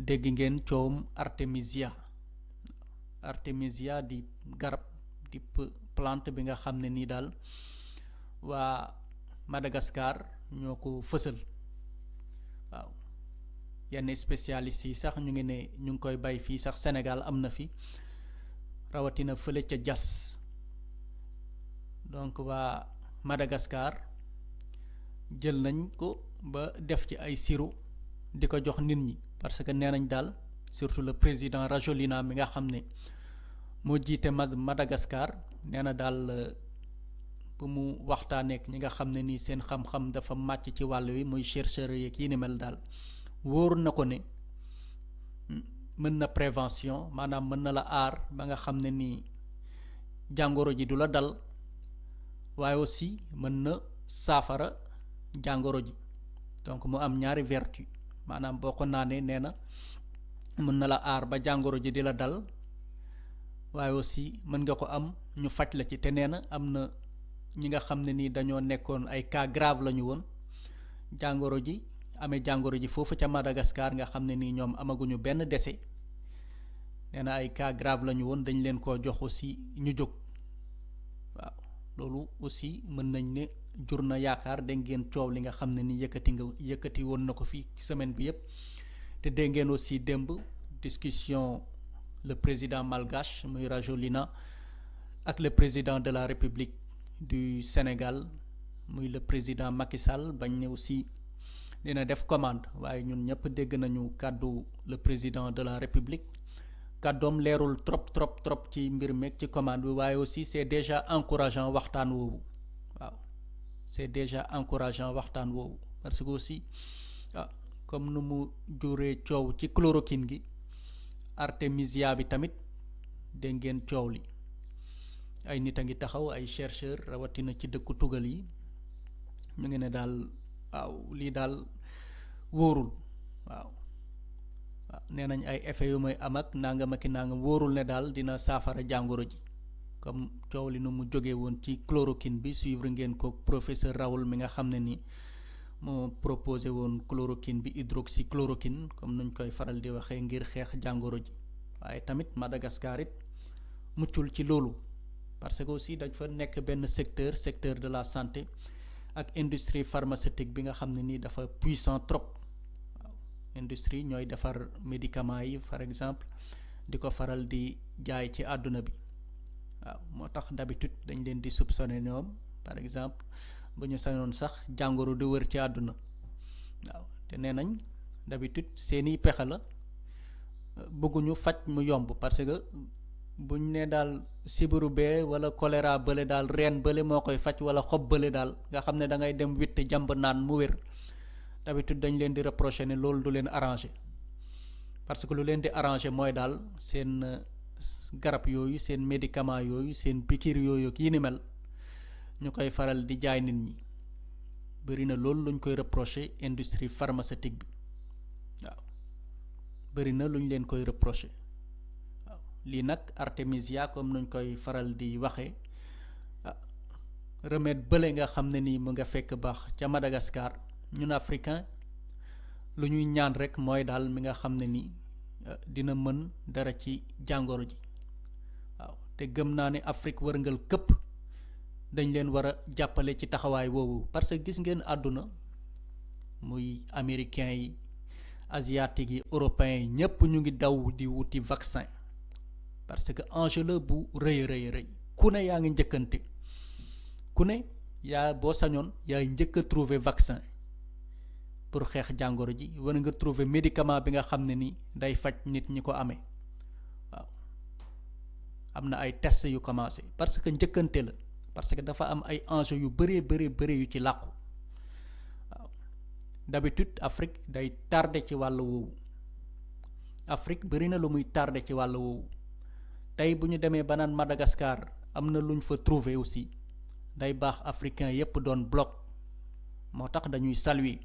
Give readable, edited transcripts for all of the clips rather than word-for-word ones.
dégg ngeen coowum artemisia di garab di plante bi nga xam ne nii daal waa Madagascar ñoo ko fësal waaw yenn spécialistes yi sax ñu ngi ne ñu ngi koy bay fii sax Sénégal am na fi rawatina fële ca Diass donc waa Madagascar jël nañ ko ba def ci ay sirop di ko jox nit ñi parce que nee nañ daal surtout le président Rajolina mi nga xam ne moo jiite Madagascar nee na daal bu mu waxtaaneek ñi nga xam ne nii seen xam-xam dafa màcc ci wàll wi muy chercheurs yeeg yi ni mel daal wóor na ko ne mën na prévention maanaam mën na la aar ba nga xam ne nii jàngoro ji du la dal waaye aussi mën na saafara jàngoro ji donc mu am ñaari vertu maanaam boo ko naanee nee na mën na la aar ba jàngoro ji di la dal waaye aussi mën nga ko am ñu faj la ci te nee na am na ñi nga xam ne nii dañoo nekkoon ay cas grave la ñu woon jàngoro ji amee jàngoro ji foofu ca Madagascar nga xam ne nii ñoom amaguñu benn décès nee na ay cas grave la ñu woon dañ leen koo jox aussi ñu jóg waaw loolu aussi mën nañ ne jur na yaakaar dégg ngeen coow li nga xam ne ni yëkkati woon na ko fi semaine bi yëpp te dégg ngeen aussi démb discussion le président malgache muy Rajolina ak le président de la République du Sénégal muy le président Macky Sall bañ ne aussi dina def commande waaye ñun ñëpp dégg nañu kàddu le président de la République kàddoom leerul trop ci mbir meeg ci commande bi waaye aussi c'est déjà encourageant waxtaan woowu waaw c'est déjà encourageant waxtaan woowu parce que aussi comme nu mu juree coow ci chloroquine gi artémisia bi tamit dégg ngeen coow li ay nit a ngi taxaw ay chercheurs rawatina ci dëkku tugal yi ñu ngi ne daal waaw lii daal wóorul waaw nee nañ ay effets yu muy am ak nangam ak i nangam wóorul ne daal dina saafara jàngoro ji comme coow li nu mu jógee woon ci chloroquine bi suivre ngeen ko professeur Raoul mi nga xam ne ni moo proposé woon chloroquine bi hydroxychloroquine comme nuñ koy faral di waxee ngir xeex jàngoro ji waaye tamit Madagascar it muccul ci loolu parce que aussi dañ fa nekk benn secteur de la santé ak industrie pharmaceutique bi nga xam ne ni dafa puissant trop waaw industrie ñooy defar médicaments yi par exemple di ko faral di jaay ci àdduna bi waaw moo tax d'habitude dañ leen di soupçonner ñoom par exemple bu ñu sañoon sax jàngoro di wër ci àdduna waaw te nee nañ d'habitude seeni pexe la bëgguñu faj mu yomb parce que buñ ne daal sibiru bee wala choléra bële daal reen bële moo koy faj wala xob bële daal nga xam ne da ngay dem witt jàmb naan mu wér d'habitude dañ leen di reprocher ne loolu du leen arranger parce que lu leen di arranger mooy daal seen garab yooyu seen médicament yooyu seen piqûre yooyu yi ni mel ñu koy faral di jaay nit ñi bëri na loolu luñ koy reprocher industrie pharmaceutique bi waaw bëri na luñ leen koy reprocher waaw lii nag artémisia comme nuñ koy faral di waxee remède bële nga xam ne nii mu nga fekk baax ca Madagascar ñun africain lu ñuy ñaan rek mooy daal mi nga xam ne ni dina mën dara ci jàngoro ji waaw te gëm naa ne Afrique wërngal këpp dañ leen war a jàppale ci taxawaay woowu parce que gis ngeen àdduna muy américains yi asiatiques yi européens yi ñépp ñu ngi daw di wuti vaccin parce que enjeu la bu rëy ku ne yaa ngi njëkkante ku ne yaa boo sañoon yaay njëkk a trouver vaccin pour xeex jàngoro ji war nga trouver médicament bi nga xam ne ni day faj nit ñi ko amee waaw am na ay tests yu commencé parce que njëkkante la parce que dafa am ay enjeux yu bëri yu ci làqu waaw d'habitude Afrique day tardé ci wàll woowu Afrique bëri na lu muy tardé ci wàll woowu tey bu ñu demee ba naan Madagascar am na lu ñu fa trouver aussi day baax africain yépp doon bloc moo tax dañuy saluer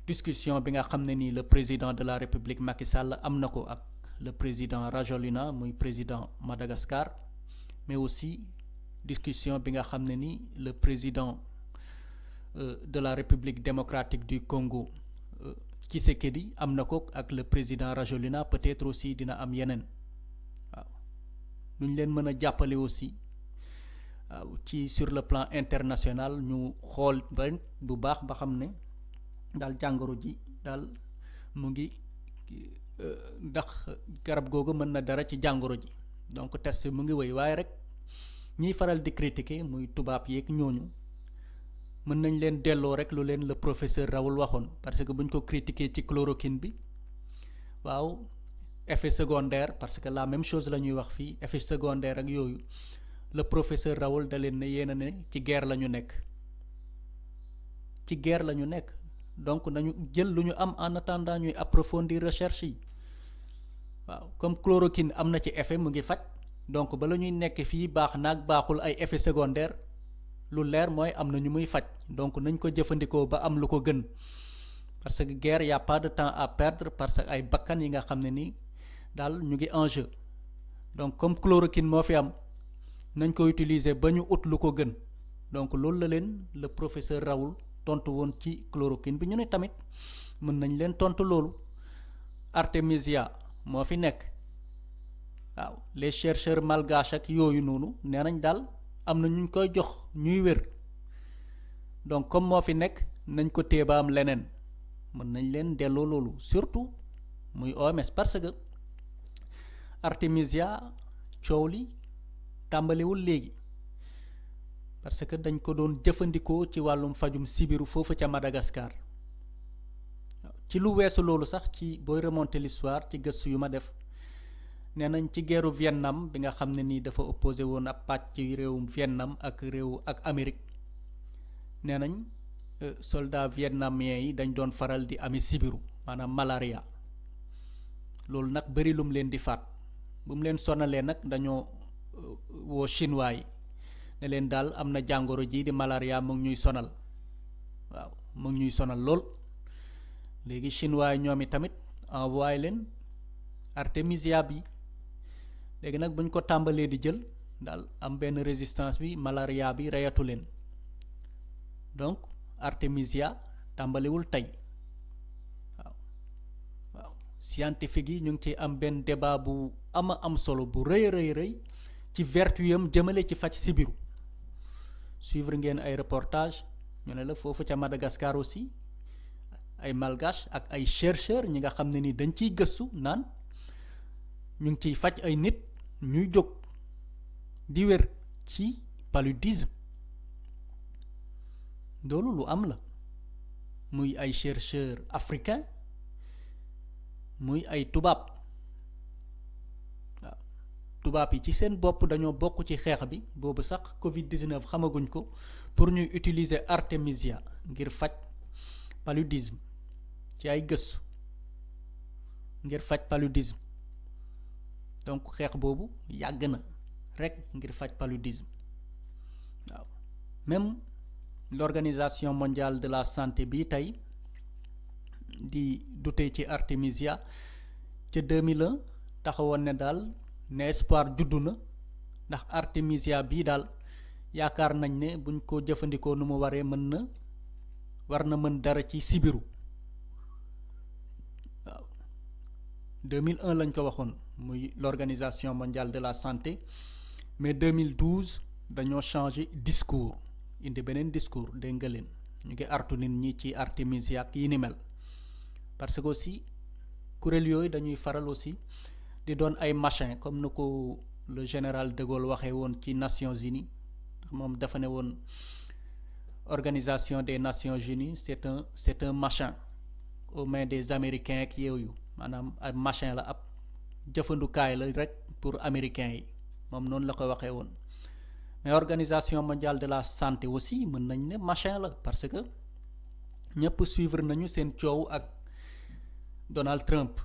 discussion bi nga xam ne nii le président de la République Macky Sall am na ko ak le président Rajolina muy président Madagascar mais aussi discussion bi nga xam ne ni le président de la République démocratique du Congo Tshisekedi am na ko ak le président Rajolina, peut-être aussi dina am yeneen waaw nuñ leen mën a jàppale aussi waaw ci sur le plan international ñu xool ba bu baax ba xam ne daal jàngoro ji daal mu ngi ndax garab googu mën na dara ci jàngoro ji donc test mu ngi wéy waaye rek ñiy faral di critiquer muy tubaab yeeg ñooñu mën nañ leen delloo rek lu leen le professeur Raoul waxoon parce que buñ ko critiquer ci chloroquine bi waaw effet secondaire parce que la même chose la ñuy wax fii effet secondaire ak yooyu le professeur Raoul da leen ne yéen a ne ci guerre la ñu nekk ci guerre la ñu nekk donc nañu jël lu ñu am en attendant ñuy approfondir recherche yi waaw comme chloroquine am na ci effet mu ngi faj donc bala ñuy nekk fii baax naag baaxul ay effet secondaire lu leer mooy am na ñu muy faj donc nañ ko jëfandikoo ba am lu ko gën parce que guerre y a pas de temps à perdre parce que ay bakkan yi nga xam ne ni daal ñu ngi en jeu donc comme chloroquine moo fi am nañ ko utiliser ba ñu ut lu ko gën donc loolu la leen le professeur Raoul tontu woon ci chloroquine bi ñu ne tamit mën nañ leen tontu loolu artémisia moo fi nekk waaw les chercheurs malgaches ak yooyu noonu nee nañ daal am na ñu koy jox ñuy wér donc comme moo fi nekk nañ ko téye ba am leneen mën nañ leen delloo loolu surtout muy OMS parce que artémisia coow li tàmbaliwul léegi parce que dañ ko doon jëfandikoo ci wàllum fajum sibiru foofu ca Madagascar ci lu weesu loolu sax ci booy remonter l'histoire ci gëstu yu ma def nee nañ ci guerru Vietnam bi nga xam ne nii dafa opposé woon ab pàcc ci réewum Vietnam ak Amérique nee nañ soldats vietnamiens yi dañ doon faral di ami sibiru maanaam malaria loolu nag bëri lum leen di faat bu mu leen sonalee nag dañoo woo chinois yi ne leen daal am na jàngoro ji di malaria mu ngi ñuy sonal waaw mu ngi ñuy sonal lool léegi chinois yi ñoom i tamit envoyé leen artémisia bi léegi nag buñ ko tàmbalee di jël daal am benn résistance bi malaria bi reyatu leen donc artémisia tàmbaliwul tey waaw scientifique yi ñu ngi ci am benn débat bu am solo bu rëy ci vertu yam jëmale ci faj sibiru suivre ngeen ay reportage ñu ne la foofu ca Madagascar aussi ay malgache ak ay chercheurs ñi nga xam ne ni dañ ciy gëstu naan ñu ngi ciy faj ay nit ñuy jóg di wér ci paludisme loolu lu am la muy ay chercheurs africains muy ay tubaab waaw tubaab yi ci seen bopp dañoo bokk ci xeex bi boobu sax Covid-19 xamaguñ ko pour ñuy utiliser artémisia ngir faj paludisme ci ay gëstu ngir faj paludisme donc xeex boobu yàgg na rek ngir faj paludisme waaw même l'organisation mondiale de la santé bi tey di dute ci artémisia ca 2001 taxawoon ne daal ne espoir juddu na ndax artémisia bii daal yaakaar nañ ne buñ ko jëfandikoo nu mu waree war na mën dara ci sibiru waaw 2001 lañ ko waxoon muy l'organisation mondiale de la santé mais 2012 dañoo changé discours indi beneen discours dégg nga leen ñu ngi artu nit ñi ci artémisia ak yi ni mel parce que aussi kuréel yooyu dañuy faral aussi di doon ay machin comme na ko le général de Gaulle waxee woon ci Nations Unies moom dafa ne woon organisation des Nations Unies c'est un machin aux mains des Américains ak yooyu maanaam ay machin la ab jëfandukaay la rek pour américains yi moom noonu la ko waxee woon mais organisation mondiale de la santé aussi mën nañ ne machin la parce que ñëpp suivre nañu seen coow ak Donald Trump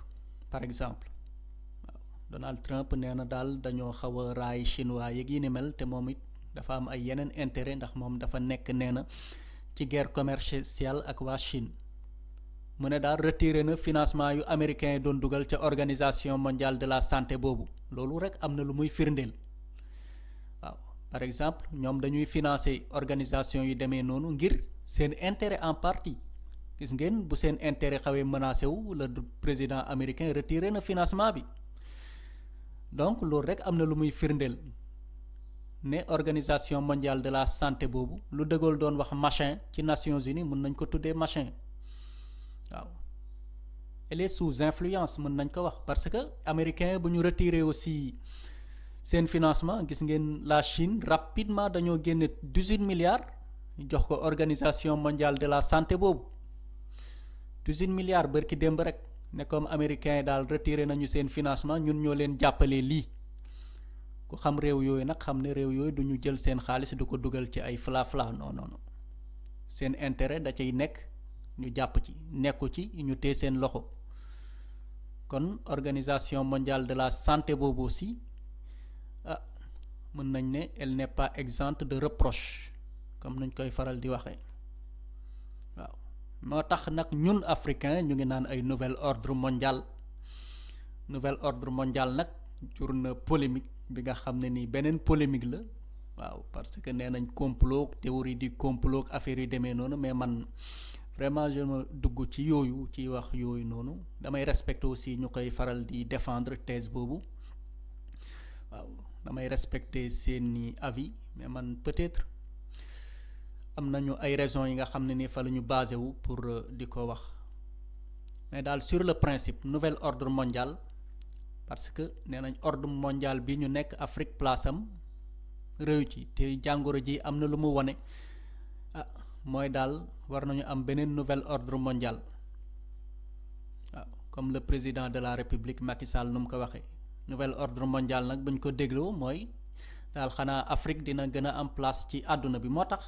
par exemple waaw Donald Trump nee na daal dañoo xaw a raay chinois yeeg yi ni mel te moom it dafa am ay yeneen intérêt ndax moom dafa nekk nee na ci guerre commerciale ak waa Chine mu ne daal retiré na financement yu américains yi doon dugal ca organisation mondiale de la santé boobu loolu rek am na lu muy firndeel waaw par exemple ñoom dañuy financer organisation yu demee noonu ngir seen intérêt en partie gis ngeen bu seen intérêt xawee menacé wu le président américain retiré na financement bi donc loolu rek am na lu muy firndeel ne organisation mondiale de la santé boobu lu De Gaulle doon wax machin ci Nations Unies mën nañ ko tuddee machin waaw elle est sous influence mën nañ ko wax parce que américain bu ñu retiré aussi seen financement gis ngeen la Chine rapidement dañoo génne 18 milliards jox ko organisation mondiale de la santé boobu 18 milliards bërki démb rek ne comme américain yi daal retiré nañu seen financement ñun ñoo leen jàppale lii ku xam réew yooyu nag xam ne réew yooyu du ñu jël seen xaalis du ko dugal ci ay fla non non non seen intérêt da cay nekk ñu jàpp ci nekku ci ñu téye seen loxo kon organisation mondiale de la santé boobu aussi ah mën nañ ne elle n'est pas exempte de reproche comme nañ koy faral di waxee waaw moo tax nag ñun africain ñu ngi naan ay nouvel ordre mondial nag jur na polémique bi nga xam ne nii beneen polémique la waaw parce que nee nañ complot théorie du complot affaire yi demee noonu mais man vraiment je me dugg ci yooyu ci wax yooyu noonu damay respecter aussi ñu koy faral di défendre thèse boobu waaw damay respecter seeni avis mais man peut-être am nañu ay raisons yi nga xam ne ni fa la ñu basé wu pour di ko wax mais daal sur le principe nouvel ordre mondial parce que nee nañ ordre mondial bi ñu nekk Afrique place am réew ci te jàngoro ji am na lu mu wane ah mooy daal war nañu am beneen nouvel ordre mondial waaw comme le président de la République Macky Sall nu mu ko waxee nouvel ordre mondial nag buñ ko dégloo mooy daal xanaa Afrique dina gën a am place ci àdduna bi moo tax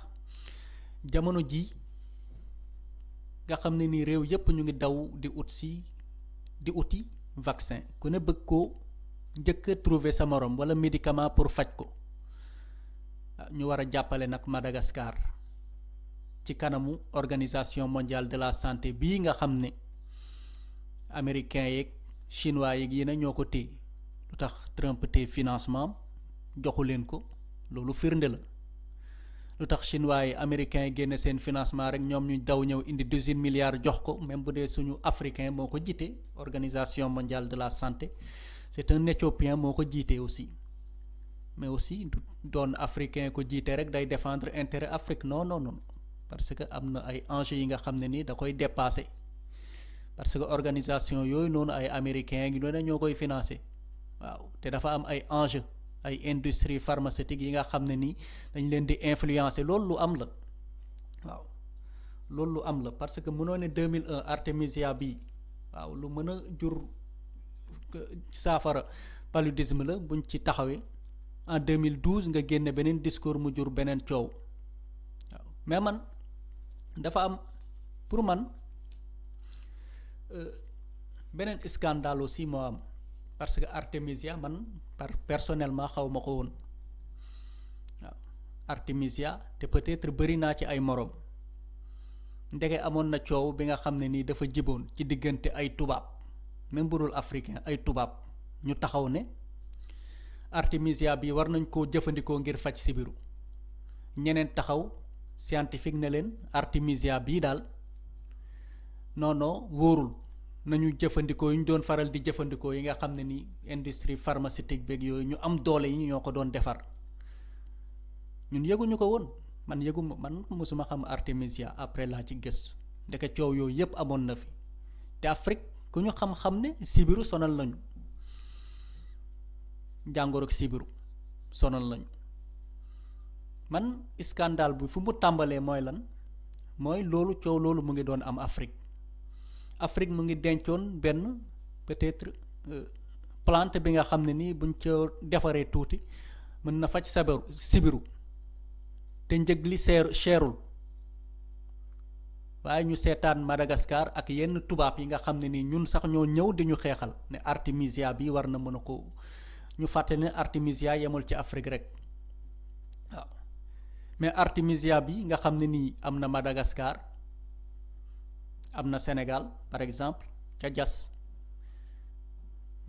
jamono ji nga xam ne ni réew yépp ñu ngi daw di uti vaccin ku ne bëgg koo njëkk a trouver sa morom wala médicament pour faj ko ñu war a jàppale nag Madagascar ci kanamu organisation mondiale de la santé bii nga xam ne américains yeeg chinois yeeg yi na ñoo ko téye lu tax Trump téye financement joxu leen ko loolu firnde la lu tax chinois yi américains yi génne seen financement rek ñoom ñu daw ñëw indi 18 milliards jox ko même bu dee suñu africain moo ko jiite organisation mondiale de la santé c'est un éthiopien moo ko jiite aussi mais aussi du doon africain ko jiite rek day défendre intérêt Afrique non non non parce que am na ay enjeux yi nga xam ne ni da koy dépasser parce que organisation yooyu noonu ay américains yi doon ñoo koy financer waaw te dafa am ay enjeux ay industrie pharmaceutique yi nga xam ne ni dañ leen di influencer loolu lu am la waaw loolu lu am la parce que mënoo ne 2001 artémisia bi waaw lu mën a jur saafara paludisme la buñ ci taxawee en 2012 nga génne beneen discours mu jur beneen coow waaw mais man dafa am pour man beneen scandale aussi moo am parce que artémisia man personnellement xaw ma ko woon waaw artémisia te peut-être bëri naa ci ay morom ndege amoon na coow bi nga xam ne nii dafa jiboon ci diggante ay tubaab même bu dul africain ay tubaab ñu taxaw ne artémisia bi war nañ koo jëfandikoo ngir faj sibiru ñeneen taxaw scientifique ne leen artémisia bii daal non wóorul nañu jëfandikoo yi ñu doon faral di jëfandikoo yi nga xam ne ni industrie pharmaceutique beeg yooyu ñu am doole yi ñoo ko doon defar ñun yëguñu ko woon man mosuma xam artémisia après laa ci gëstu ndeke coow yooyu yépp amoon na fi te Afrique ku ñu xam-xam ne sibiru sonal lañu jàngoro sibiru sonal lañu man scandale bi fu mu tàmbalee mooy lan mooy loolu coow loolu mu ngi doon am Afrique mu ngi dencoon benn peut-être plante bi nga xam ne nii buñ ca defaree tuuti mën na faj sibiru te njëg li cherul waaye ñu seetaan Madagascar ak yenn tubaab yi nga xam ne nii ñun sax ñoo ñëw di ñu xeexal ne artémisia bi war na mën a ko ñu fàtte ne artémisia yemul ci Afrique rek waaw mais artémisia bi nga xam ne nii am na Madagascar am na Sénégal par exemple ca Diass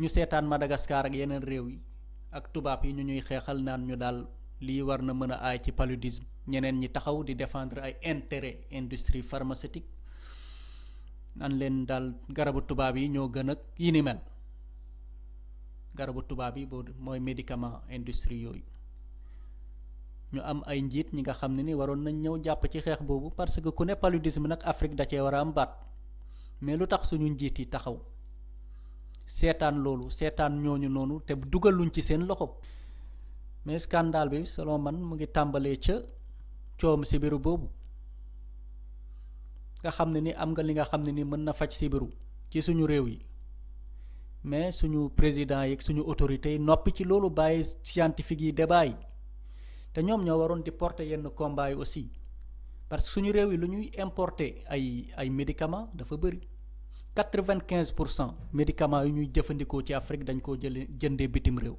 ñu seetaan Madagascar ak yeneen réew yi ak tubaab yi ñu ñuy xeexal naan ñu daal lii war na mën a aay ci paludisme ñeneen ñi taxaw di défendre ay intérêt industrie pharmaceutique nan leen daal garabu tubaab yi ñoo gën ak yi ni mel garabu tubaab yi boo mooy médicament industrie yooyu ñu am ay njiit ñi nga xam ne ni waroon nañ ñëw jàpp ci xeex boobu parce que ku ne paludisme nag Afrique da cee war a am baat mais lu tax suñu njiit yi taxaw seetaan loolu seetaan ñooñu noonu te dugaluñ ci seen loxo mais scandale bi selon man mu ngi tàmbalee ca coom sibiru boobu nga xam ne ni am nga li nga xam ne ni mën na faj sibiru ci suñu réew yi mais suñu président yi suñu autorités yi noppi ci loolu bàyyi scientifique yi débat yi te ñoom ñoo waroon di porter yenn combat yi aussi parce que suñu réew yi lu ñuy importer ay médicaments dafa bëri 95% médicaments yu ñuy jëfandikoo ci Afrique dañ koo jëndee bitim réew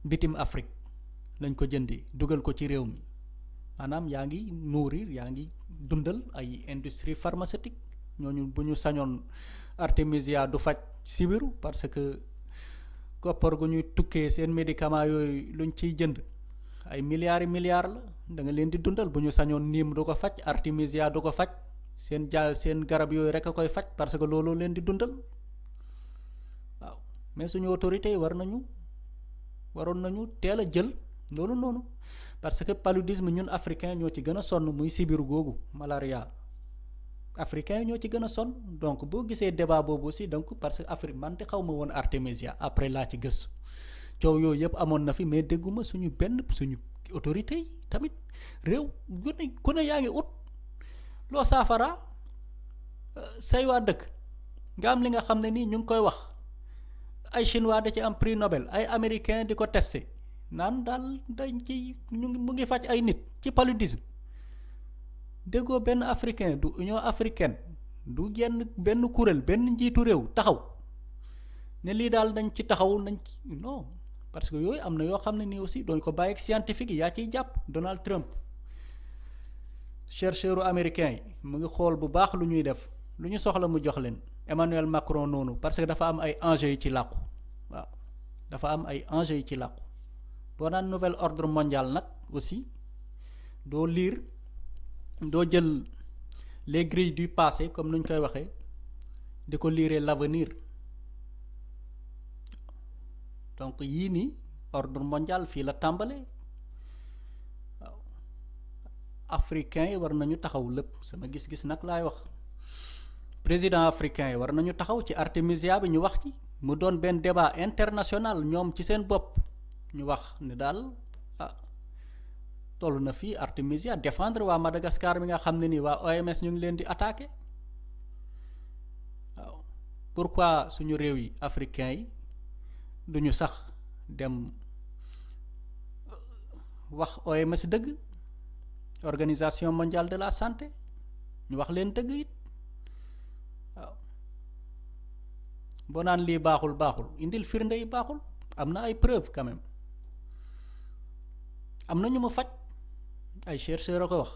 bitim Afrique lañ ko jëndee dugal ko ci réew mi maanaam yaa ngi nourrir yaa ngi dundal ay industrie pharmaceutique ñooñu bu ñu sañoon artémisia du faj sibiru parce que koppar gu ñuy tukkee seen médicament yooyu luñ ciy jënd ay milliards la da nga leen di dundal bu ñu sañoon niim du ko faj artémisia du ko faj seen garab yooyu rek a koy faj parce que looloo leen di dundal waaw mais suñu autorités yi waroon nañu teel a jël loolu noonu parce que paludisme ñun africain ñoo ci gën a sonn muy sibiru googu malaria africain ñoo ci gën a sonn donc boo gisee débat boobu aussi donc parce que Afrique man te xaw ma woon artémisia après laa ci gëstu coow yooyu yëpp amoon na fi mais dégguma suñu autorité yi tamit réew ku ne yaa ngi ut loo saafara say waa dëkk nga am li nga xam ne nii ñu ngi koy wax ay chinois da ci am prix Nobel ay américain di ko testé naan daal dañ ci mu ngi faj ay nit ci paludisme déggoo benn africain du Union africaine du benn kuréel benn njiitu réew taxaw ne lii daal nañ ci taxaw nañ ci non parce que yooyu am na yoo xam ne nii aussi doñ ko bàyyi ak scientifique yi yaa ciy jàpp Donald Trump chercheur américain yi mu ngi xool bu baax lu ñuy def lu ñu soxla mu jox leen Emmanuel Macron noonu parce que dafa am ay enjeux yi ci làqu waaw dafa am ay enjeux yi ci làqu boo naan nouvel ordre mondial nag aussi doo jël les grilles du passé comme nuñ koy waxee di ko lire l'avenir donc yii nii ordre mondial fii la tàmbale waaw africains yi war nañu taxaw lépp sama gis-gis nag laay wax président africain yi war nañu taxaw ci artémisia bi ñu wax ci mu doon benn débat international ñoom ci seen bopp ñu wax ne daal toll na fii artémisia défendre waa Madagascar mi nga xam ne nii waa OMS ñu ngi leen di attaqué waaw pourquoi suñu réew yi africains yi duñu sax dem wax OMS dëgg organisation mondiale de la santé ñu wax leen dëgg it waaw boo naan lii baaxul indil firnde yi baaxul am na ay preuve quand même am na ñu ma faj ay chercheur a ko wax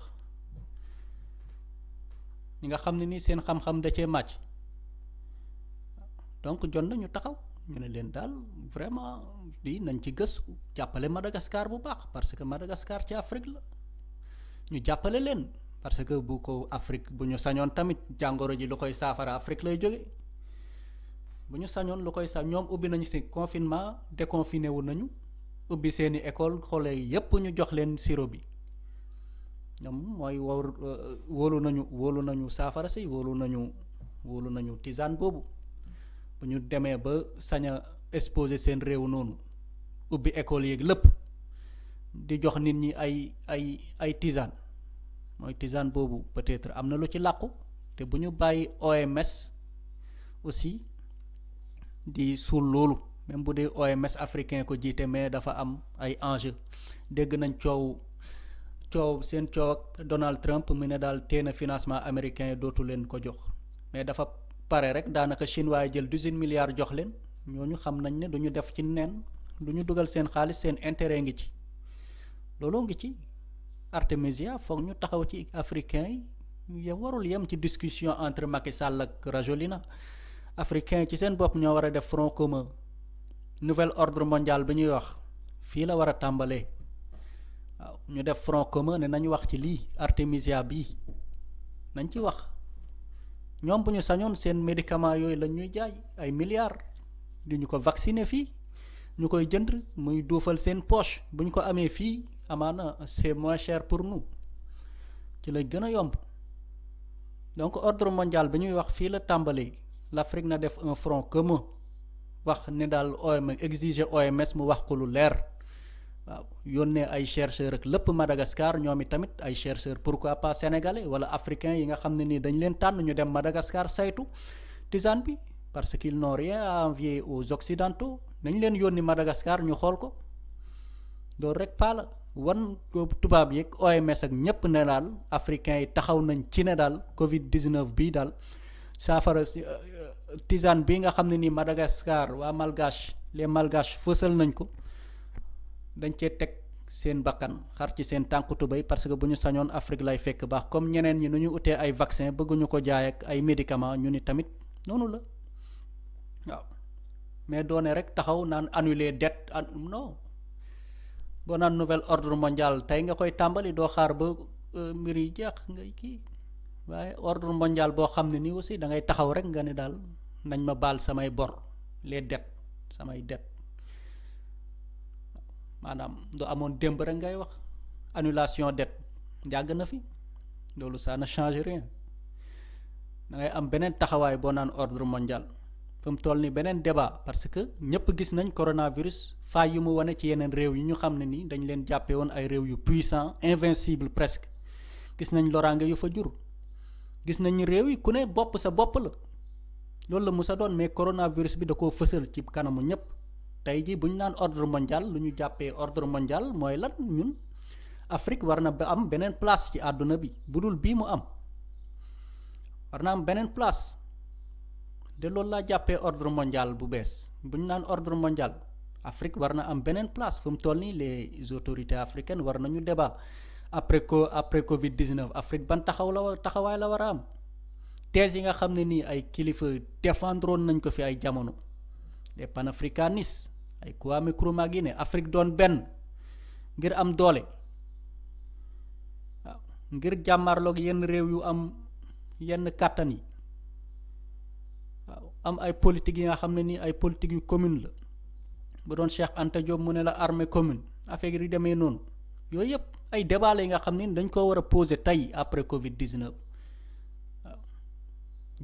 ñi nga xam ne ni seen xam-xam da cee màcc donc jot na ñu taxaw ñu ne leen daal vraiment di nañ ci gëstu jàppale Madagascar bu baax parce que Madagascar ci Afrique la ñu jàppale leen parce que bu ko Afrique bu ñu sañoon tamit jàngoro ji lu koy saafara Afrique lay jóge bu ñu sañoon lu koy ñoom ubbi nañu si confinement déconfiné wu nañu ubbi seeni école xole yépp ñu jox leen sirop bi ñoom mooy wóolu nañu saafara si wóolu nañu tisane boobu bu ñu demee ba sañ a exposer seen réew noonu ubbi école yeeg lépp di jox nit ñi ay tisane mooy tisane boobu peut-être am na lu ci làqu te bu ñu bàyyi OMS aussi di suul loolu même bu dee OMS africain ko jiite mais dafa am ay enjeu dégg nañ coow seen coow ak Donald Trump mu ne daal teena financement américain dootu leen ko jox mais dafa pare rek daanaka chinois yi jël 18 milliards jox leen ñooñu xam nañ ne du ñu def ci neen du ñu dugal seen xaalis seen intérêt ngi ci looloo ngi ci artémisia foog ñu taxaw ci africain yi warul yem ci discussion entre Macky Sall ak Rajolina africain ci seen bopp ñoo war a def front commun nouvel ordre mondial bi ñuy wax fii la war a tàmbalee waaw ñu def front commun ne nañu wax ci lii artémisia bii nañ ci wax ñoom bu ñu sañoon seen médicament yooyu lañ ñuy jaay ay milliards di ñu ko vacciner fii ñu koy jënd muy duufal seen poche bu ñu ko amee fii amaana c'est moins cher pour nous ci lay gën a yomb donc ordre mondial bi ñuy wax fii la tàmbalee l'Afrique na def un front commun wax ne daal OMS exiger OMS mu wax ko lu leer waaw yónnee ay chercheurs ak lépp Madagascar ñoom i tamit ay chercheurs pourquoi pas sénégalais wala africains yi nga xam ne nii dañ leen tànn ñu dem Madagascar saytu tisane bi parce qu'ils n'ont rien à envier aux occidentaux nañ leen yónni Madagascar ñu xool ko loolu rek paa la wan ko tubaab yeeg OMS ak ñépp ne daal africains yi taxaw nañ ci ne daal Covid 19 bii daal saafara tisane bi nga xam ne nii Madagascar waa malgache les malgaches fësal nañ ko dañ cee teg seen bakkan xar ci seen tànku tubéy parce que bu ñu sañoon Afrique lay fekk baax comme ñeneen ñi nu ñu utee ay vaccin bëgguñu ko jaay ak ay médicaments ñu ni tamit noonu la waaw mais doone rek taxaw naan annuler dette non boo naan nouvel ordre mondial tey nga koy tàmbali doo xaar ba mbir yi jeex ngay kii waaye ordre mondial boo xam ne nii aussi da ngay taxaw rek nga ne daal nañ ma baal samay bor les dettes samay dettes maanaam du amoon démb rek ngay wax annulation dette yàgg na fi loolu ça ne change rien da ngay am beneen taxawaay boo naan ordre mondial fa mu toll ni beneen débat parce que ñëpp gis nañ coronavirus faay yu mu wane ci yeneen réew yi ñu xam ne ni dañ leen jàppee woon ay réew yu puissant invincible presque gis nañ loraange yu fa jur gis nañ réew yi ku ne bopp sa bopp la loolu la musa doon mais coronavirus bi da koo fësal ci kanamu ñëpp tey jii bu ñu naan ordre mondial lu ñu jàppee ordre mondial mooy lan ñun Afrique war na ba am beneen place ci àdduna bi bu dul bii mu am war na am beneen place de loolu laa jàppee ordre mondial bu bees bu ñu naan ordre mondial Afrique war na am beneen place fu mu toll nii les autorités africaines war nañu débat après Covid 19 Afrique ban taxawaay la war a am thèse yi nga xam ne nii ay kilifa défendroon nañ ko fi ay jamono les panafricanistes ay Kwame Nkrumah gi ne Afrique doon benn ngir am doole waaw ngir jàmmarloog yenn réew yu am yenn kàttan yi waaw am ay politique yi nga xam ne nii ay politique yu commune la bu doon Cheikh Anta Diop mu ne la armée commune affaire yi demee noonu yooyu yëpp ay débat la yi nga xam ne dañ ko war a poser tey après Covid 19 waaw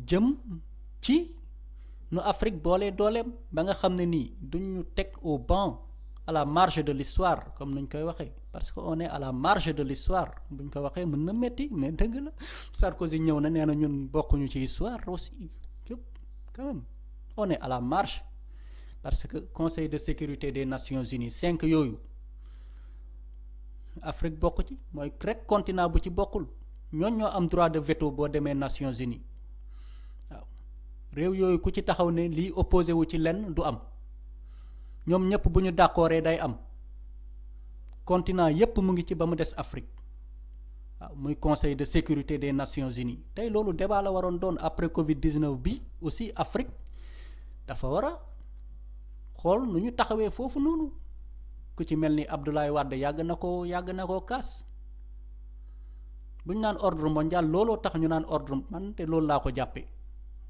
jëm ci nu Afrique boolee dooleem ba nga xam ne nii duñ ñu teg au banc à la marge de l'histoire comme nuñ koy waxee parce que on est à la marge de l'histoire buñ ko waxee mën na métti mais dëgg la Sarkozy ñëw na nee na ñun bokkuñu ci histoire aussi yëpp quand même on est à la marge parce que Conseil de sécurité des Nations Unies 5 yooyu Afrique bokk ci mooy rek continent bu ci bokkul ñooñ ñoo am droit de veto boo demee Nations Unies waaw réew yooyu ku ci taxaw ne lii opposé wu ci lenn du am ñoom ñëpp bu ñu d'accordee day am continent yépp mu ngi ci ba mu des Afrique waaw muy Conseil de sécurité des Nations Unies tey loolu débat la waroon doon après Covid 19 bi aussi Afrique dafa war a xool nu ñu taxawee foofu noonu ku ci mel ni Abdoulaye Wade yàgg na koo kaas bu ñu naan ordre mondial looloo tax ñu naan ordre man te loolu laa ko jàppee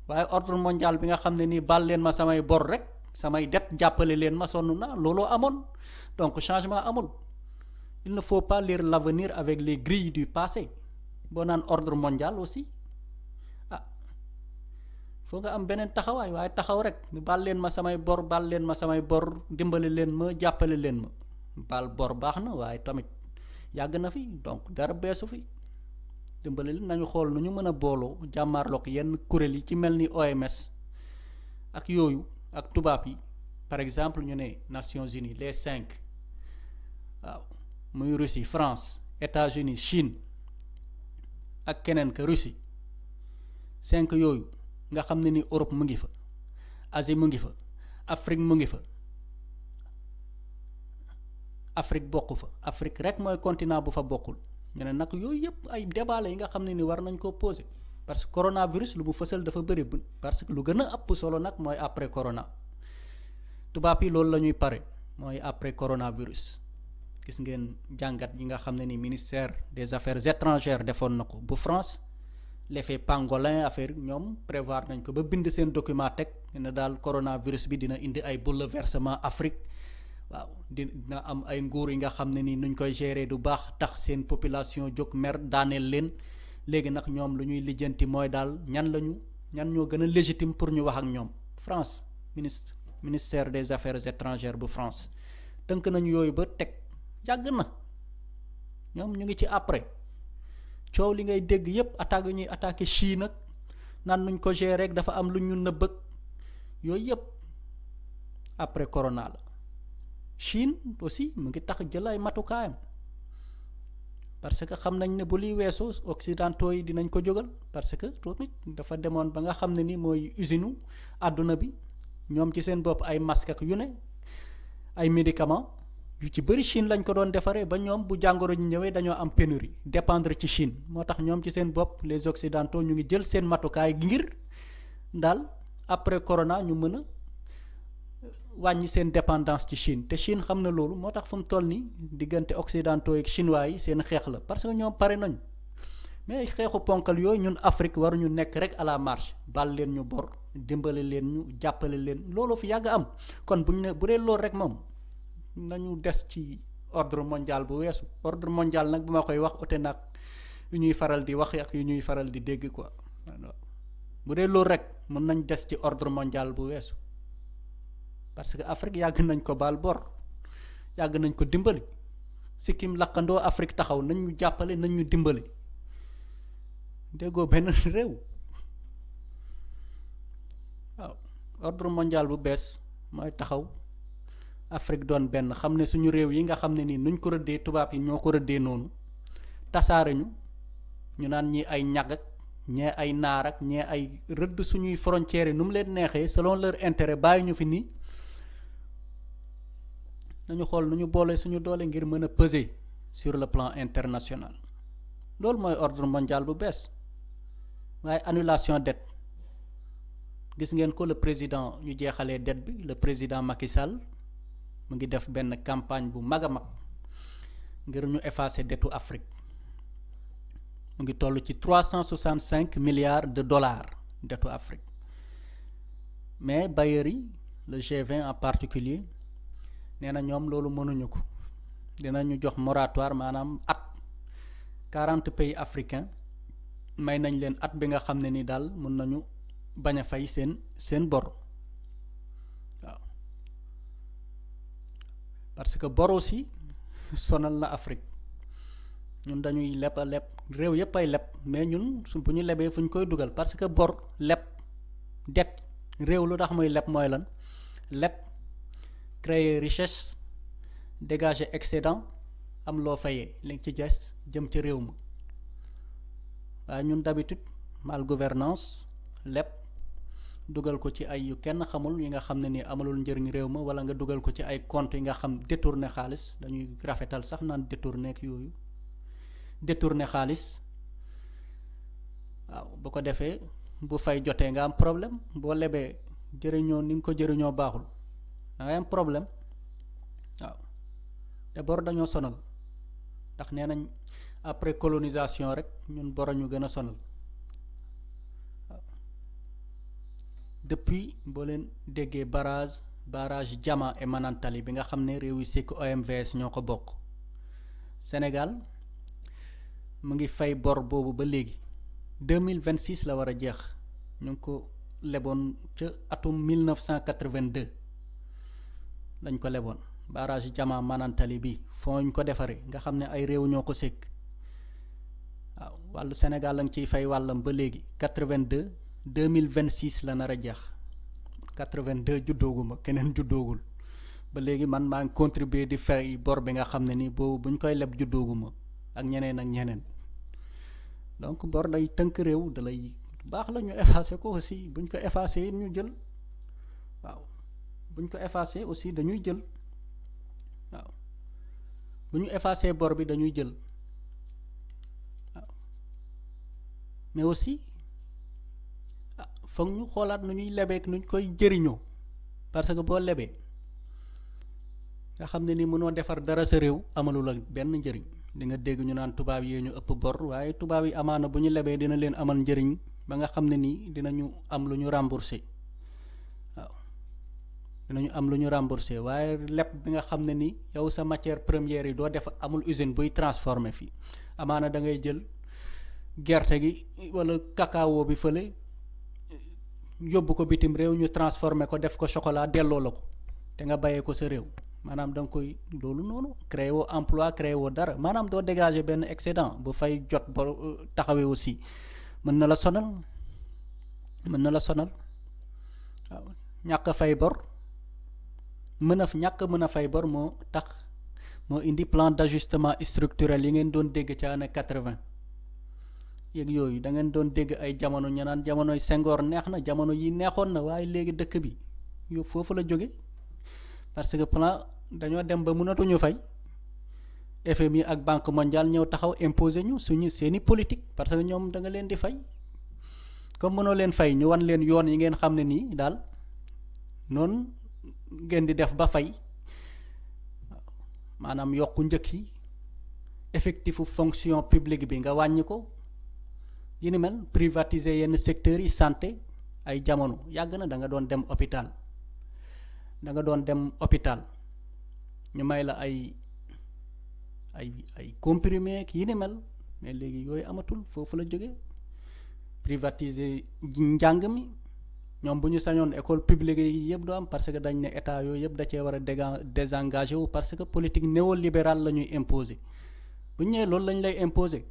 waaye ordre mondial bi nga xam ne nii baal leen ma samay bor rek samay det jàppale leen ma sonn na looloo amoon donc changement amul il ne faut pas lire l'avenir avec les grilles du passé boo naan ordre mondial aussi ah foo nga am beneen taxawaay waaye taxaw rek baal leen ma samay bor dimbale leen ma jàppale leen ma baal bor baax na waaye tamit yàgg na fi donc dara beesu fi dimbale leen nañu xool nu ñu mën a booloo jàmmaarloog yenn kuréel yi ci mel ni OMS ak yooyu ak tubaab yi par exemple ñu ne Nations Unies les 5 waaw muy Russie France États-Unis Chine ak keneen ka Russie 5 yooyu nga xam ne ni Europe mu ngi fa Asie mu ngi fa Afrique mu ngi fa Afrique bokk fa Afrique rek mooy continent bu fa bokkul ñu ne nag yooyu yëpp ay débat la yi nga xam ne ni war nañ koo poser parce que coronavirus lu mu fësal dafa bëri parce que lu gën a ëpp solo nag mooy après corona tubaab yi loolu la ñuy pare mooy après coronavirus gis ngeen jàngat yi nga xam ne ni ministère des affaires étrangères defoon na ko bu France l'effet pangolin affaire ñoom prévoir nañ ko ba bind seen document teg ne daal coronavirus bi dina indi ay bouleversement Afrique waaw dina am ay nguur yi nga xam ne ni nuñ koy gérer du baax tax seen population jóg mer daaneel leen léegi nag ñoom lu ñuy lijjanti mooy daal ñan ñoo gën a légitime pour ñu wax ak ñoom France ministère des affaires étrangères bu France tënk nañu yooyu ba teg yàgg na ñoom ñu ngi ci après coow li ngay dégg yépp attaque yu ñuy attaqué Chine nag naan nuñ ko gérer rek dafa am lu ñu nëbbëg yooyu yépp après corona la Chine aussi mu ngi tax jël ay matukaayam parce que xam nañ ne bu liy weesoo occidentaux yi dinañ ko jógal parce que tamit dafa demoon ba nga xam ne ni mooy usine àdduna bi ñoom ci seen bopp ay masque ak yu ne ay médicaments yu ci bëri Chine lañ ko doon defaree ba ñoom bu jàngoro ñu ñëwee dañoo am pénurie dépendre ci Chine moo tax ñoom ci seen bopp les occidentaux ñu ngi jël seen matukaay ngir daal après corona ñu mën a wàññi seen dépendance ci Chine te Chine xam na loolu moo tax fu mu toll nii diggante occidentaux ak chinois yi seen xeex la parce que ñoom pare nañ mais xeexu ponkal yooyu ñun Afrique waruñu nekk rek à la marche bal leen ñu bor dimbale leen ñu jàppale leen loolu fi yàgg am kon buñ ne bu dee loolu rek moom nañu des ci ordre mondial bu weesu ordre mondial nag bu ma koy wax ute nag yu ñuy faral di wax ak yu ñuy faral di dégg quoi bu dee loolu rek mën nañ des ci ordre mondial bu weesu parce que Afrique yàgg nañ ko baal bor yàgg nañ ko dimbali sikkim lakkandoo Afrique taxaw nañ ñu jàppale nañ ñu dimbali déggoo benn réew waaw ordre mondial bu bees mooy taxaw Afrique doon benn xam ne suñu réew yi nga xam ne nii nuñ ko rëddee tubaab yi ñoo ko rëddee noonu tasaare ñu naan ñi ay ñag ak ñee ay naar ak ñee ay rëdd suñuy frontières yi nu mu leen neexee selon leur intérêt bàyyi ñu fi nii nañu xool nu ñu boole suñu doole ngir mën a peser sur le plan international loolu mooy ordre mondial bu bees waaye annulation dette gis ngeen ko le président ñu jeexalee dette bi le président Macky Sall mu ngi def benn campagne bu mag a mag ngir ñu effacer dettu Afrique mu ngi toll ci 365 milliards de dollars dettu Afrique mais bailleurs yi le G20 en particulier nee na ñoom loolu mënuñu ko dinañu jox moratoire maanaam at 40 pays africains may nañ leen at bi nga xam ne ni daal mën nañu bañ a fay seen bor waaw parce que bor aussi sonal na Afrique ñun dañuy leb a leb réew yëpp ay leb mais ñun bu ñu lebee fu ñu koy dugal parce que bor leb det réew lu tax muy leb mooy lan leb créer richesse dégager excédent am loo fayee li ci des jëm ci réew ma waaye ñun d'habitude mal gouvernance leb dugal ko ci ay yu kenn xamul yi nga xam ne ni amalul njëriñ réew ma wala nga dugal ko ci ay comptes yi nga xam détourner xaalis dañuy rafetal sax naan détourner ak yooyu détourner xaalis waaw bu ko defee bu fay jotee nga am problème boo lebee jëriñoo ni nga ko jëriñoo baaxul da ngay am problème waaw te bor dañoo sonal ndax nee nañ après colonisation rek ñun bor ñu gën a sonal waaw depuis boo leen déggee barrage Jama et Manantali bi nga xam ne réew yi sekk OMVS ñoo ko bokk Sénégal mu ngi fay bor boobu ba léegi 2026 la war a jeex ñu ngi ko leboon ca atum 1982 lañ ko leboon barrage Jama Manantali bi foo ñu ko defaree nga xam ne ay réew ñoo ko sekk waaw wàllu Sénégal la nga ciy fay wàllam ba léegi 82 2026 la nar a jeex 82 juddooguma keneen juddoogul ba léegi man maa ngi contribuer di fay bor bi nga xam ne ni boobu bu ñu koy leb juddooguma ak ñeneen donc bor day tënk réew da lay baax la ñu effacer ko aussi buñ ko effacer ñu jël waaw buñ ko effacer aussi dañuy jël waaw bu ñu effacer bor bi dañuy jël waaw mais aussi foog ñu xoolaat nu ñuy lebeek nu ñu koy jëriñoo parce que boo lebee nga xam ne ni mënoo defar dara sa réew amalul ak benn njëriñ di nga dégg ñu naan tubaab yee ñu ëpp bor waaye tubaab yi amaana bu ñu lebee dina leen amal njëriñ ba nga xam ne nii dinañu am lu ñu remboursé waaw dinañu am lu ñu remboursé waaye leb bi nga xam ne ni yow sa matière première yi doo def amul usine buy transformé fii amaana da ngay jël gerte gi wala cacao bi fële yóbbu ko bitim réew ñu transformé ko def ko chocolat delloo la ko te nga bàyyee ko sa réew maanaam da nga koy loolu noonu créé woo emploi créé woo dara maanaam doo dégager benn excédent bu fay jot ba taxawee aussi mën na la sonal waaw ñàkk a fay bor ñàkk mën a fay bor moo tax moo indi plan d'ajustement structurel yi ngeen doon dégg ca année 80 yéeg yooyu da ngeen doon dégg ay jamono ñu naan jamonoy Senghor neex na jamono yi neexoon na waaye léegi dëkk bi yow foofu la jóge parce que plan dañoo dem ba mënatuñu fay FMI ak Banque mondiale ñëw taxaw imposer ñu seeni politique parce que ñoom da nga leen di fay comme mënoo leen fay ñu wan leen yoon yi ngeen xam ne nii daal noonu ngeen di def ba fay maanaam yokku njëkk yi effectifu fonction publique bi nga wàññi ko yi ni mel privatiser yenn secteurs yi santé ay jamono yàgg na da nga doon dem hôpital ñu may la ay comprimé ak yi ni mel mais léegi yooyu amatul foofu la jóge privatiser njàng mi ñoom bu ñu sañoon école publique yi yëpp doo am parce que dañ ne état yooyu yëpp da cee war a désengagé wu parce que politique néolibérale la ñuy imposer bu ñu ñëwee loolu lañ lay imposer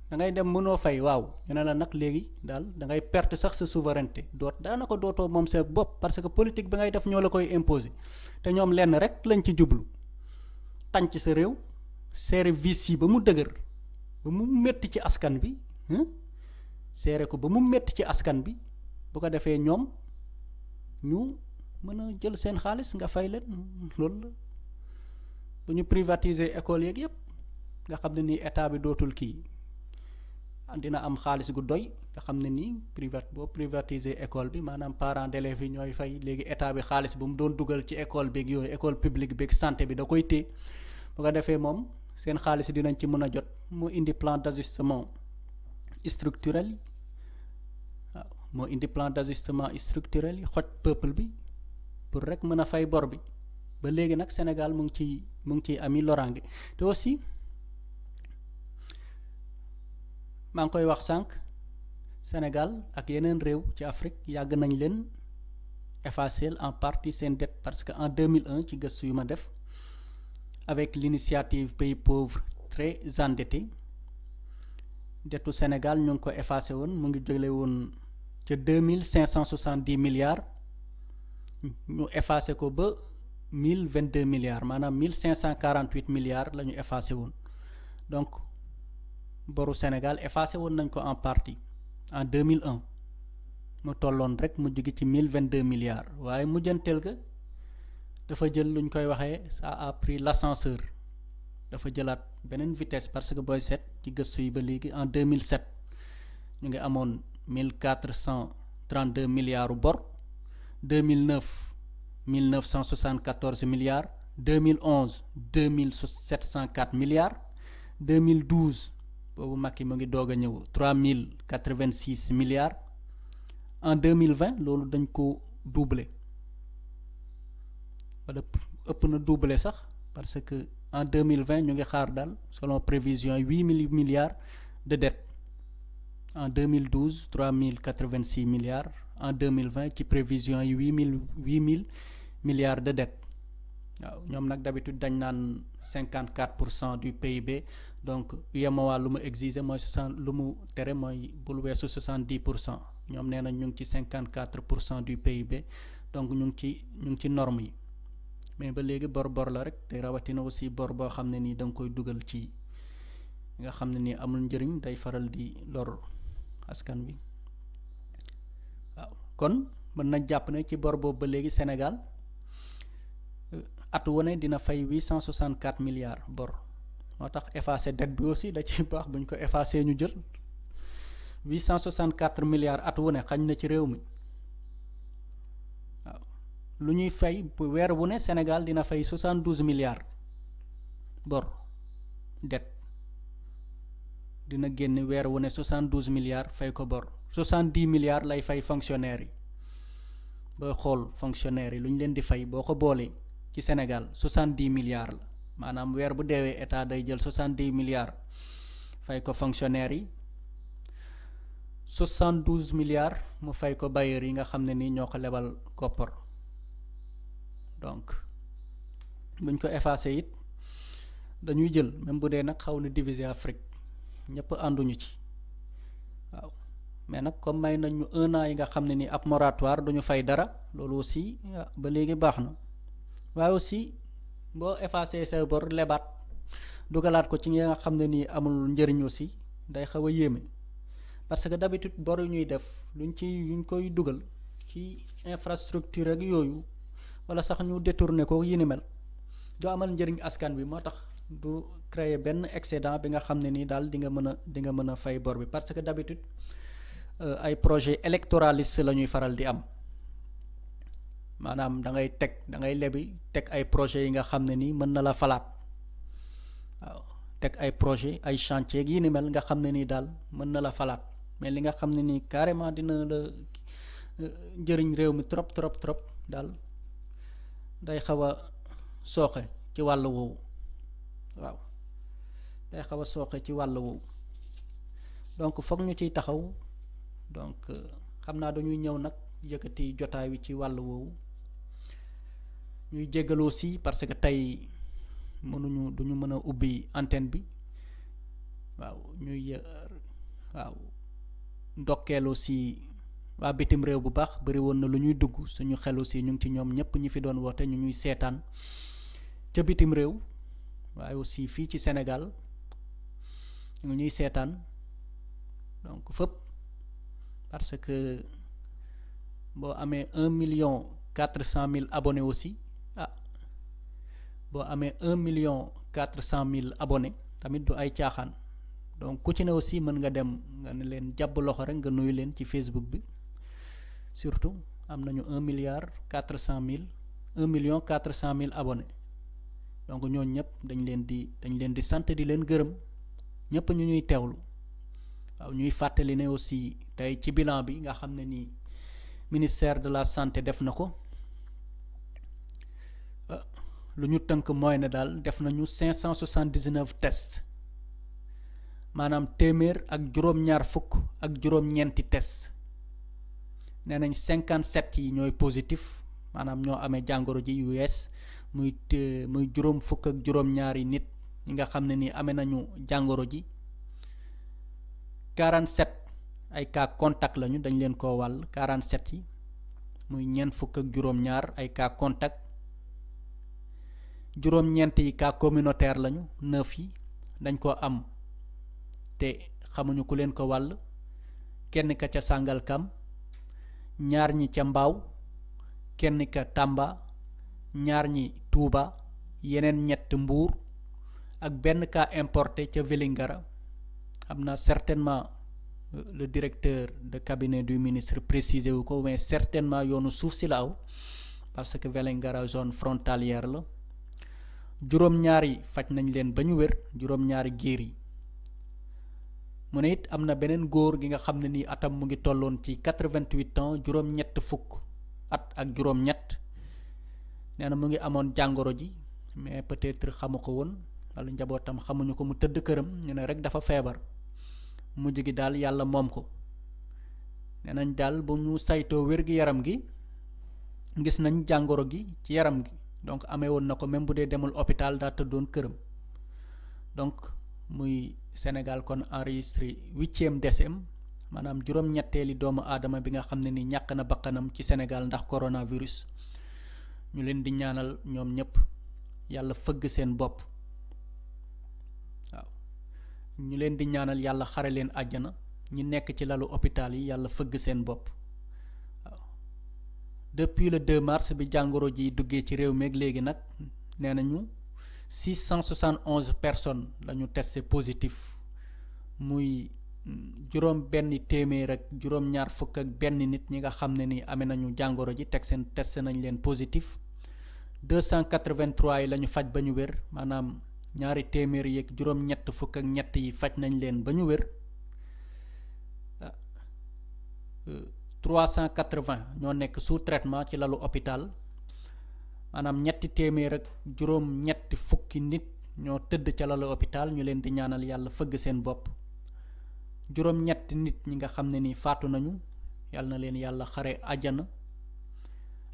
da ngay dem mënoo fay waaw ñu ne la nag léegi daal da ngay perte sax sa souveraineté daanaka dootoo moom sa bopp parce que politique bi ngay def ñoo la koy imposer te ñoom lenn rek lañ ci jublu tànc sa réew service yi ba mu dëgër ba mu métti ci askan bi seere ko ba mu métti ci askan bi bu ko defee ñoom ñu mën a jël seen xaalis nga fay leen loolu la bu ñu privatiser école yeeg yëpp nga xam ne nii état bi dootul kii dina am xaalis gu doy nga xam ne nii boo privatiser école bi maanaam parents d'élèves yi ñooy fay léegi état bi xaalis bu mu doon dugal ci école beeg yooyu école publique beeg santé bi da koy téye bu ko defee moom seen xaalis dinañ ci mën a jot mu indi plan d'ajustement structurel yi waaw moo indi plan d'ajustement structurel yi xoj peuple bi pour rek mën a fay bor bi ba léegi nag Sénégal mu ngi ciy ami loraange te aussi maa ngi koy wax sànq Sénégal ak yeneen réew ci Afrique yàgg nañ leen effacer en partie seen dette parce que en 2001 ci gëstu yu ma def avec l'initiative pays pauvres très endettés dettu Sénégal ñu ngi ko effacé woon mu ngi jógele woon ca 2570 milliards ñu effacé ko ba 1022 milliards maanaam 1548 milliards la ñu effacé woon donc boru Sénégal effacé woon nañ ko en partie en 2001 mu tolloon rek mu jóge ci 1022 milliards waaye mujjanteel ga dafa jël luñ koy waxee ça a pris l'ascenseur dafa jëlaat beneen vitesse parce que booy seet ci gëstu yi ba léegi en 2007 ñu ngi amoon 1432 milliards u bor 2009 1974 milliards 2011 2704 milliards 2012 boobu Macky mu ngi doog a ñëw 3086 milliards en 2020 loolu dañ ko doubler wala ëpp na doubler sax parce que en 2020 ñu ngi xaar daal selon prévision 8000 milliards de dette en 2012 3086 milliards en 2020 ci prévision yi 8000 milliards de dette waaw ñoom nag d'habitude dañ naan 54% du PIB donc UEMOA lu mu exiger mooy lu mu tere mooy bul weesu 70% ñoom nee nañ ñu ngi ci 54% du PIB donc ñu ngi ci norme yi mais ba léegi bor la rek te rawatina aussi bor boo xam ne nii da nga koy dugal ci nga xam ne nii amul njëriñ day faral di lor askan wi waaw kon mën na jàpp ne ci bor boobu ba léegi Sénégal at wane dina fay 864 milliards bor moo tax effacer dette bi aussi da ci baax buñ ko effacer ñu jël 864 milliards at wane xañ na ci réew mi waaw lu ñuy fay bu weer wu ne Sénégal dina fay 72 milliards bor dette dina génn weer wu ne 72 milliards fay ko bor 70 milliards lay fay fonctionnaire yi booy xool fonctionnaire yi lu ñu leen di fay boo ko boolee ci Sénégal 70 milliards la maanaam weer bu deewee état day jël 70 milliards fay ko fonctionnaire yi 72 milliards mu fay ko bailleurs yi nga xam ne nii ñoo ko lebal koppar donc buñ ko effacé it dañuy jël même bu dee nag xaw na diviser Afrique ñëpp ànduñu ci waaw mais nag comme may nañ ñu 1 an yi nga xam ne ni ab moratoire duñu fay dara loolu aussi ba léegi baax na waaye aussi boo effacé sa bor lebaat dugalaat ko ci nga xam ne nii amul njëriñ aussi day xaw a yéeme parce que d'habitude bor yu ñuy def luñ koy dugal ci infrastructure ak yooyu wala sax ñu détourné ko yi ni mel du amal njëriñ askan bi moo tax du créer benn excédent bi nga xam ne nii daal di nga mën a fay bor bi parce que d'habitude ay projet électoraliste la ñuy faral di am maanaam da ngay lebi teg ay projets yi nga xam ne nii mën na la falaat waaw teg ay projet ay chantier yi ni mel nga xam ne nii daal mën na la falaat mais li nga xam ne nii carrément dina la njëriñ réew mi trop daal day xaw a sooxe ci wàll woowu waaw day xaw a sooxe ci wàll woowu donc foog ñu ciy taxaw donc xam naa dañuy ñëw nag yëkkati jotaay wi ci wàll woowu ñuy jéggal aussi parce que tey duñu mën a ubbi antenne bi waaw waaw ndokkeel aussi waa bitim réew bu baax bari woon na lu ñuy dugg suñu xel aussi ñu ngi ci ñoom ñëpp ñi fi doon woote ñu ñuy seetaan ca bitim réew waaye aussi fii ci Sénégal ñu ñuy seetaan donc fépp parce que boo amee 1,4 million abonnés aussi boo amee 1,4 million abonnés tamit du ay caaxaan donc ku ci ne aussi mën nga dem nga ne leen jàpp loxo rek nga nuyu leen ci Facebook bi surtout am nañu 1,4 million abonnés donc ñooñu ñëpp dañ leen di sant di leen gërëm ñëpp ñu ñuy teewlu waaw ñuy fàttali ne aussi tey ci bilan bi nga xam ne nii ministère de la santé def na ko lu ñu tënk mooy ne daal def nañu 579 tests maanaam téeméer ak juróom-ñaar fukk ak juróom-ñeenti tests nee nañ 57 yi ñooy positif maanaam ñoo amee jàngoro ji US muy juróom fukk ak juróom-ñaari nit ñi nga xam ne ni amee nañu jàngoro ji 47 ay cas contact lañu dañ leen koo wàll 47 yi muy ñeent fukk ak juróom-ñaar ay cas contact juróom-ñeent yi cas communautaire lañu 9 yi dañ ko am te xamuñu ku leen ko wàll kenn ka ca Sangalkam ñaar ñi ca Mbaaw kenn ka Tamba ñaar ñi Touba yeneen ñett Mbuur ak benn cas importé ca Vélingara xam naa certainement le directeur de cabinet du ministre précisé wu ko mais certainement yoonu suuf si la aw parce que Vélingara zone frontalière la juróom-ñaari faj nañ leen ba ñu wér juróom-ñaari géer yi mu ne it am na beneen góor gi nga xam ne nii atam mu ngi tolloon ci 88 ans juróom-ñett fukk at ak juróom-ñett nee na mu ngi amoon jàngoro ji mais peut-être xamu ko woon wala njabootam xamuñu ko mu tëdd këram ñu ne rek dafa feebar mujj gi daal yàlla moom ko nee nañ daal bu ñu saytoo wér-gi-yaram gi gis nañ jàngoro gi ci yaram gi donc amee woon na ko même bu dee demul hôpital daa tëddoon këram donc muy Sénégal kon enregistré 8e décès maanaam juróom-ñetteeli doomu aadama bi nga xam ne ni ñàkk na bakkanam ci Sénégal ndax coronavirus ñu leen di ñaanal ñoom ñëpp yàlla fëgg seen bopp waaw ñu leen di ñaanal yàlla xare leen àjjana ñi nekk ci lalu hôpital yi yàlla fëgg seen bopp waaw depuis le 2 mars bi jàngoro ji duggee ci réew meeg léegi nag nee nañu 671 personnes la ñu testé positif muy juróom benn téeméer ak juróom-ñaar fukk ak benn nit ñi nga xam ne ni amee nañu jàngoro ji teg seen testé nañ leen positif 283 yi la ñu faj ba ñu wér maanaam ñaari téeméer yeeg juróom-ñett fukk ak ñett yi faj nañ leen ba ñu wér 380 ñoo nekk sous traitement ci lalu hôpital maanaam ñetti téeméer ak juróom-ñetti fukki nit ñoo tëdd ca lalu hôpital ñu leen di ñaanal yàlla fëgg seen bopp juróom-ñetti nit ñi nga xam ne ni faatu nañu yàlla na leen yàlla xare àjjana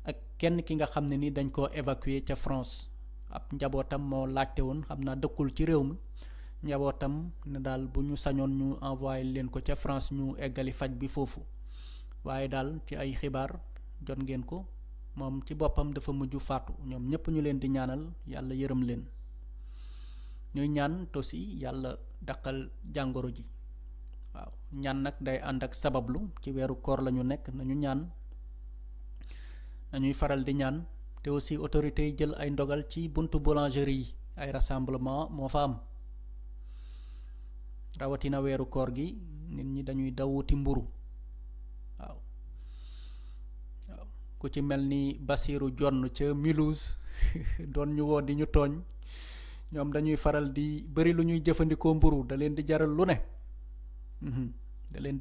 ak kenn ki nga xam ne ni dañ koo évacuer ca France ab njabootam moo laajte woon xam naa dëkkul ci réew mi njabootam ne daal bu ñu sañoon ñu envoyé leen ko ca France ñu eggali faj bi foofu waaye daal ci ay xibaar jot ngeen ko moom ci boppam dafa mujj faatu ñoom ñépp ñu leen di ñaanal yàlla yërëm leen ñuy ñaan aussi yàlla daqal jàngoro ji waaw ñaan nag day ànd ak sabablu ci weeru koor lañu nekk nañu ñaan nañuy faral di ñaan te aussi autorités yi jël ay ndogal ci buntu boulangerie yi ay rassemblement moo fa am rawatina weeru koor gi nit ñi dañuy daw wuti mburu waaw ku ci mel ni Basiiru Jonn ca Mulhouse doon ñu woo di ñu tooñ ñoom dañuy faral di bari lu ñuy jëfandikoo mburu da leen di jaral lu ne da leen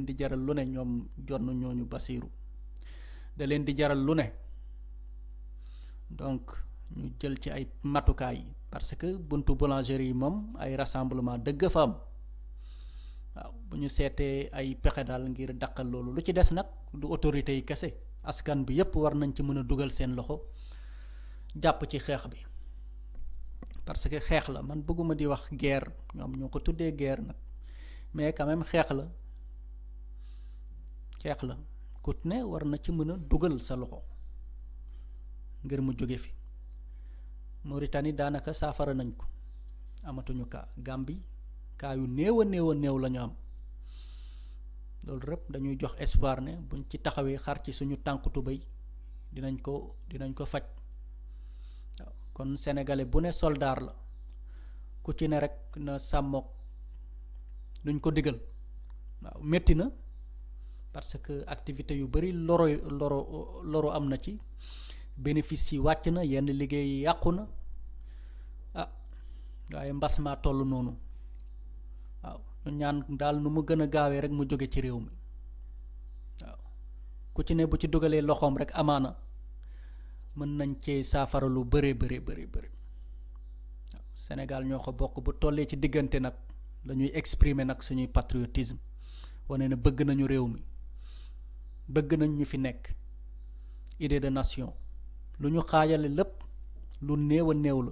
di jaral lu ne ñoom Jonn ñooñu Basiiru da leen di jaral lu ne donc ñu jël ci ay matukaay parce que buntu boulangerie yi moom ay rassemblement dëgg fa am waaw bu ñu seetee ay pexe daal ngir dàqal loolu lu ci des nag du autorité yi kese askan bi yépp war nañ ci mën a dugal seen loxo jàpp ci xeex bi parce que xeex la man bëgguma di wax guerre ñoom ñoo ko tuddee guerre nag mais quand même xeex la ku ne war na ci mën a dugal sa loxo ngir mu jóge fi Mauritanie daanaka saafara nañ ko amatuñu cas Gambie cas yu néew a néew la ñu am loolu rek dañuy jox espoir ne buñ ci taxawee xar ci suñu tànk tubéy dinañ ko faj waaw kon sénégalais bu ne soldaar la ku ci ne rek na sàmmook luñ ko digal waaw métti na parce que activité yu bari loro am na ci bénéfice yi wàcc na yenn liggéey yi yàqu na waaye mbas maa toll noonu waaw ñu ñaan daal nu mu gën a gaawee rek mu jóge ci réew mi waaw ku ci ne bu ci dugalee loxoom rek amaana mën nañ cee saafara lu bëree bëri waaw Sénégal ñoo ko bokk bu tollee ci diggante nag lañuy exprimer nag suñuy patriotisme wane ne bëgg nañu réew mi bëgg nañ ñu fi nekk idée de nation lu ñu xaajale lépp lu néew a néew la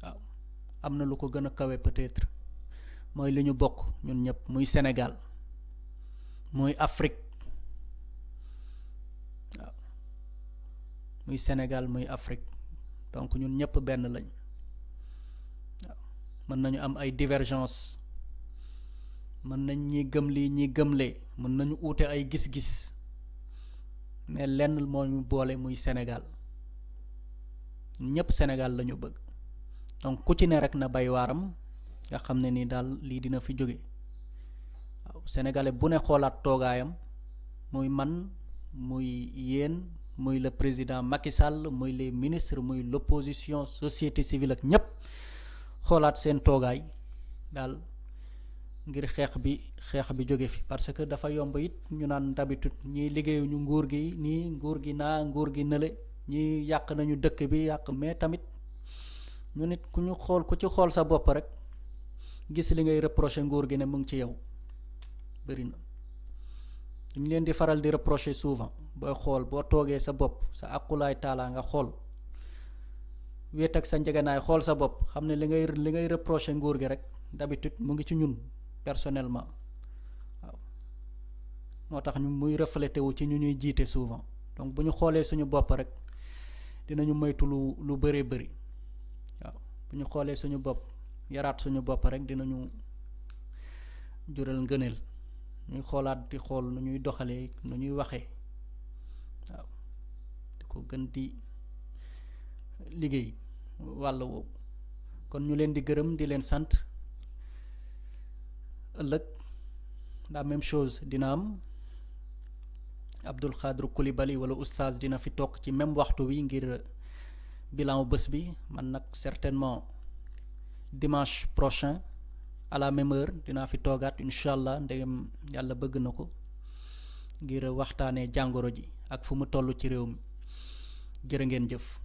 waaw am na lu ko gën a kawe peut-être mooy li ñu bokk ñun ñëpp muy Sénégal muy Afrique waaw muy Sénégal muy Afrique donc ñun ñëpp benn lañ waaw mën nañu am ay divergence mën nañ ñi gëm lii ñi gëmlee mën nañu uute ay gis-gis mais lenn moo ñu boole muy Sénégal ñëpp Sénégal la ñu bëgg donc ku ci ne rek na bay waaram nga xam ne ni daal lii dina fi jóge waaw sénégalais bu ne xoolaat toogaayam muy man muy yéen muy le président Macky Sall muy les ministres muy l'opposition société civile ak ñëpp xoolaat seen toogaay daal ngir xeex bi jóge fi parce que dafa yomb it ñu naan d'habitude ñii liggéeyuñu nguur gi nii nguur gi naa nguur gi nële ñii yàq nañu dëkk bi yàq mais tamit ñu nit ku ci xool sa bopp rek gis li ngay reprocher nguur gi ne mu ngi ci yow bëri na ñu leen di faral di reprocher souvent booy xool boo toogee sa bopp sa aqulaay taalaa nga xool wéet ak sa njëganaay xool sa bopp xam ne li ngay reprocher nguur gi rek d'habitude mu ngi ci ñun personnellement waaw moo tax ñu muy reflété wu ci ñu ñuy jiite souvent donc bu ñu xoolee suñu bopp rek dinañu moytu lu bëree bëri waaw bu ñu xoolee suñu bopp yaraat suñu bopp rek dinañu jural ngëneel ñuy xoolaat di xool nu ñuy doxalee nu ñuy waxee waaw di ko gën di liggéey wàll woowu kon ñu leen di gërëm di leen sant ëllëg la même chose dina am Abdul Khadr Coulibaly wala oustaz dina fi toog ci même waxtu wi ngir bilan bés bi man nag certainement dimanche prochain à la même heure dinaa fi toogaat incha allah ndegam yàlla bëgg na ko ngir waxtaanee jàngoro ji ak fu mu toll ci réew mi jërë ngeen jëf.